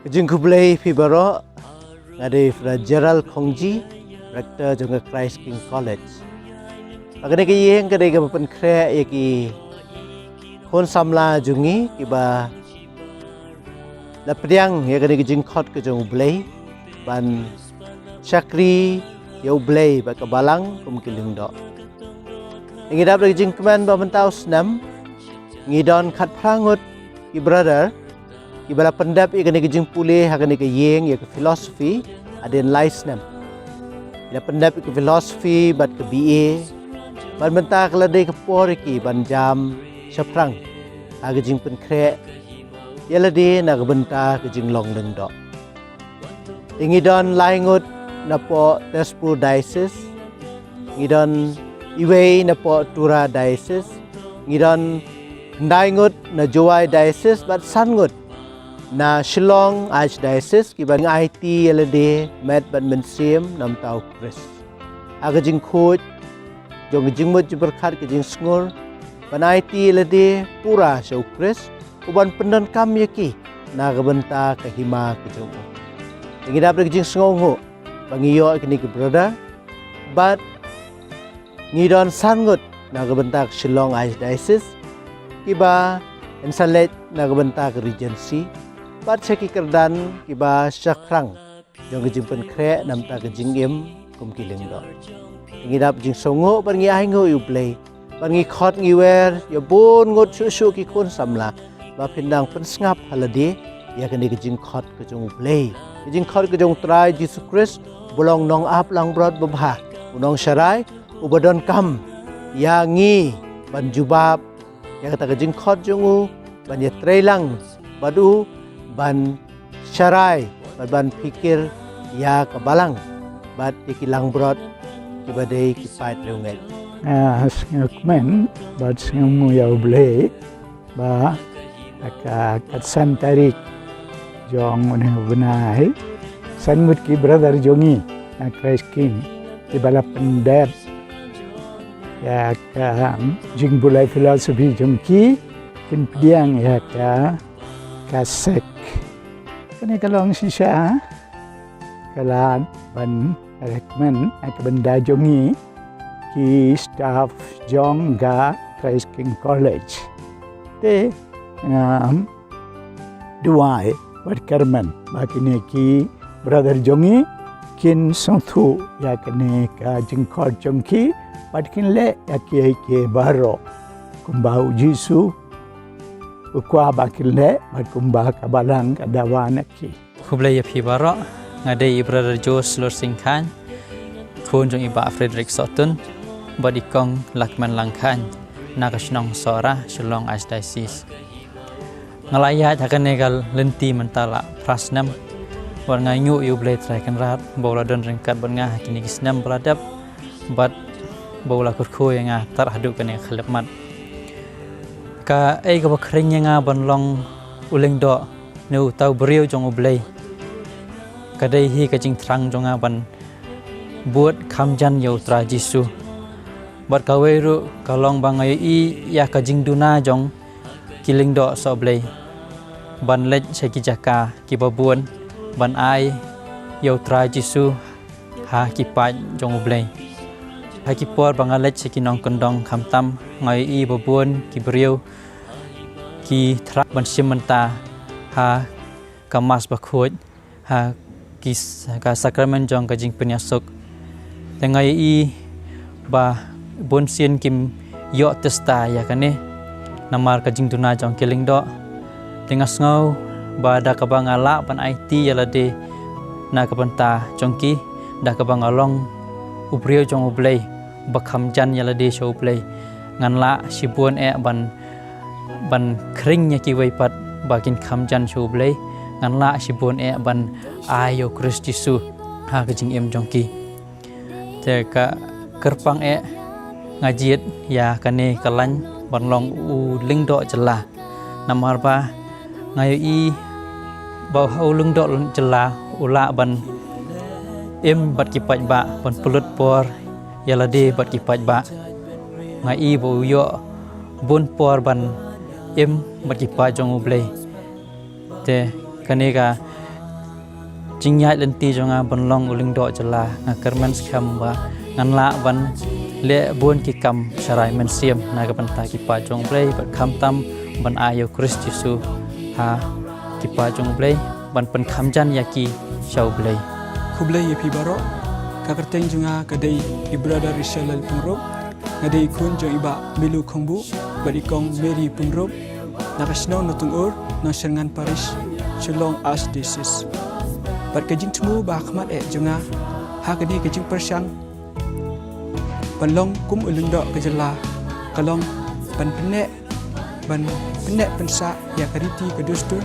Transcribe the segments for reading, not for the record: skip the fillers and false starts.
Kejengkublai Fibaro ngade fra Gerald Khongji rector jong Christ King College. Agane ke yeng kade ke pen kre yaki kon samla jungi kiba la priang ya kade ke jengkhot ke jong blai ban chakri ya blai ba kabalang kum kiling do. Ngidap lagi jengkman ba mentau senam ngidon khat prangut ki brother ibala pendap ikane ke jeng pulih hakane ke yeng ya ke filosofi aden laisnam ila pendap ke filosofi bat ke BA ban mentah kelade ke por ki ban jam saprang aga jeng pen kre yala de na ke bentah ke jeng long deng do ingidon laingut na po Tezpur diocese ngidon iwei na po Tura diocese ngidon ndaingut na Jowai diocese bat sangut na Shillong Archdiocese kiban IT LD met ban mensim nam tau Chris aga jing khoj jong jing mut berkhat ke jing sngur ban IT LD pura show Chris uban pendon kam yaki na gabenta ke hima ke jong ngidap ke jing sngung ho bangiyo kini ke brother but ngidon sangut na gabenta ke Shillong Archdiocese kiba ensalet na gabenta ke Regency bat seki kerdan kiba syakrang jong kejimpen kre nam ta kejingim kum kiling do ngidap jing songo ban ngi aingo yu play ban ngi khot ngi wer ya bon ngot su ki kun samla ba phindang pen ngap halade ya kene kejing khot ke jong play kejing khot ke jong trai Jesus Christ bolong nong ap lang brot babha unong syarai ubadon kam ya ngi ban jubab ya kata kejing khot jongu ban ya trailang badu ban syarai ban pikir ya kabalang bat dikilang brot kibadai kipat leunget sengakmen bat sengamu ya ble ba aka katsan tarik jong une benai sanmut ki brother jongi na Christ King di bala pendep ya ka jingbulai filosofi jongki kin piang ya ka kasek kene kalong sisa kalan ban rekmen ak benda jongi ki staff jong ga Christ King College te duai wat kerman bakine ki brother jongi kin songthu ya kene ka jingkhot jongki patkin le ya ki baro kumbau jisu ukwa bakile batkumba kabalang kadawana ki Kublai ya Fibaro ngade brother Jos Lor Singkhan kun jong iba Frederick Sotun badikong Lakman Langkhan nakasnong sora Shillong Archdiocese ngalaya jakane gal lenti mentala prasnam war ngayu yu blai trakan rat bola don ringkat ban ngah kini kisnam beladap bat bola kurku yang tar hadu kane khalepmat ka ai ka bakring nga ban long uleng do nu tau beriu jong ublei kadai hi ka jing trang jong ban buat khamjan yau tra jisu bat kawe ru kalong bangai i ya ka jing duna jong kiling do so blei ban lej seki jaka ki babuan ban ai yau tra jisu ha ki pa jong ublei ha ki por bangalet seki nong kendong khamtam ngai i babuan ki beriu ki trak ban simenta ha kamas bakhoj ha ki ka sakramen jong ka jing penyasuk tengai i ba bon sien kim yo testa ya kane namar ka jing tuna jong kiling do tengas ngau ba da ka bangala ban IT yalade na ka banta jongki da ka bangalong ubrio jong ublei bakham jan yalade show play nganla sibuan ban kringnya ki waipat bakin khamjan shublei nganla sibon ban ayo Kristisu ha kejing em jongki te ka kerpang ngajiet ya kane kalan ban long u lingdo jela namar ba ngayo i ba u lingdo jela ula ban em bat ki paj ba ban pulut por yalade bat ki paj ba ngai bo yo bun por ban em bat ki pa jong ublei te kaneka Jingyat lenti jonga benlong uling do jela ngakerman skam ba nganla ban le bun ki kam sharai men siam na ka banta ki pa jong play bat kham tam ban ayo Christ Jesu ha ki pa jong play ban pen kham jan yaki shau play Kublai ye pi baro kakerteng junga kadai i brother Rishalal pungro ngadai kun jo iba milu khongbu bari kong Mary pungro nakasno notung ur no serngan parish Shillong Archdiocese bat kajing temu ba khmat junga ha kadai kajing persang balong kum ulundok kejela kalong ban penek pensa ya kariti kedustur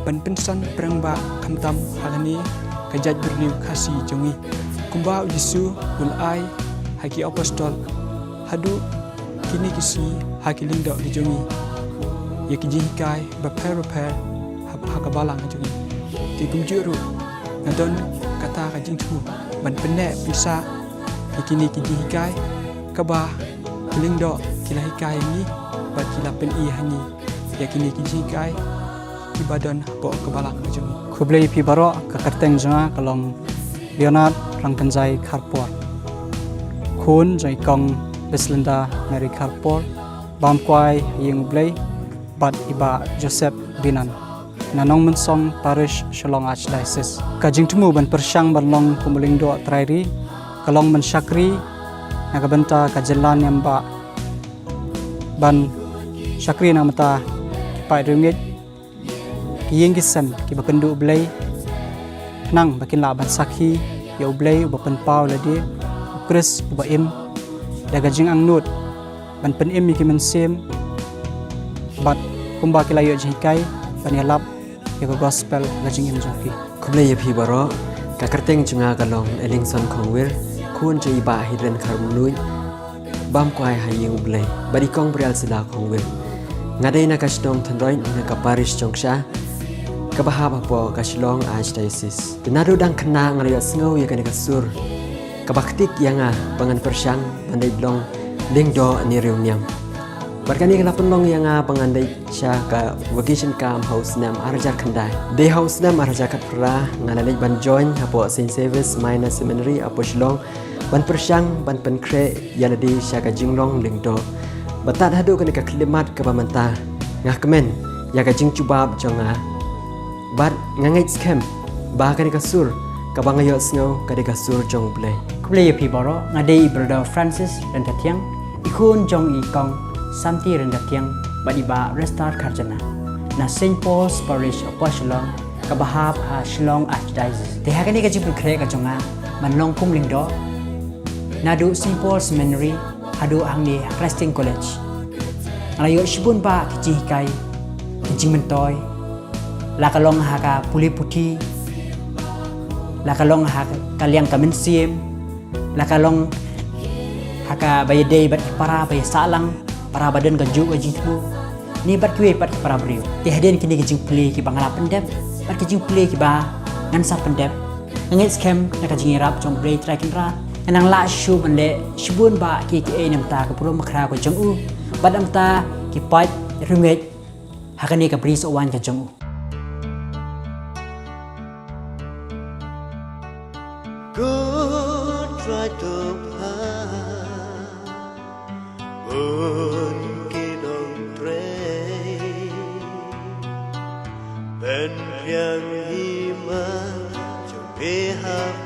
ban pensan perang ba kamtam halani kajat berniu kasih jongi kumbau Yesu ulai haki apostol hadu kini kisi haki lindok di jongi ya kijikai baper hakabalang jongi ti kumjuru ngadon kata kajing tu ban penek bisa kini kijikai kabah lindok kilahikai ni bat kilapen i hani ya kini kijikai ibadan po kebalang jongi Kublai pi baro kakerteng jonga kalong Leonard Rangkanjai Karpor Kun jai kong Beslenda Mary Karpor Bam kwai ying blay bat iba Joseph Binan Nanong mensong parish Shillong Archdiocese Kajing temu ban persyang balong kumuling do trairi kalong mensyakri nagabenta kajelan yang ba ban syakri namata kipai ringgit kiyeng kisan ki bakendu blay nang bakin laban sakhi ya blay bapen pau ladi Chris ubaim daga jing ang nut ban pen im ki mensim bat kumba kilayo jikai ban yalap ya gospel gajing im joki Kublai ye pi baro kakerteng junga kalong Ellingson Kongwir kun je iba hidren karbului bam kwai hayeng ublai bari kong brial sida Kongwir ngadai na kasdong thandroi na ka parish jongsha kabahaba po ka Shillong Archdiocese dinado dang kena ngalayo sngau ya kana kasur kabaktik yanga pangan persyang bandai blong lingdo ni reuniam barkani kana penlong yanga pangandai sya ka vacation camp house nam arjar khandai de house nam arjar kapra ngalalai ban join apo Saint Service Minor Seminary apo Shillong ban persyang ban penkre yaladi sya ka jinglong lingdo batat hadu kana ka klimat ka pamanta ngakmen ya ka jing cubab jonga bat ngangai scam bahkan kasur kabangayo snow kade kasur jong play Kublai pi baro ngadai brother Francis dan Tatiang ikun jong ikong samti dan Tatiang badiba restart karjana na St. Paul's Parish Apostle kabahap ha Shillong Archdiocese te hakani ka jipul kre ka jonga manlong kum lingdo nadu St. Paul's Seminary hadu hangni Christian College alayo shibun ba kijikai kijing mentoy la kalong haka puli puti la kalong haka kaliang kamensim la kalong haka bayadei bat para bay salang para badan ganju gajing tu ni bat kue bat para brio ti haden kini gajing puli ki bangala pendep bat gajing puli ki ba ngan sa pendep ngit scam na gajing rap jong break tracking ra nang la shu bande shibun ba ki namta ka puro makra ko jong u bat amta ki pat ringet hakani ka pris owan ka jong u Good try to pass Bun kinong tray Ben piang hima Jom pihak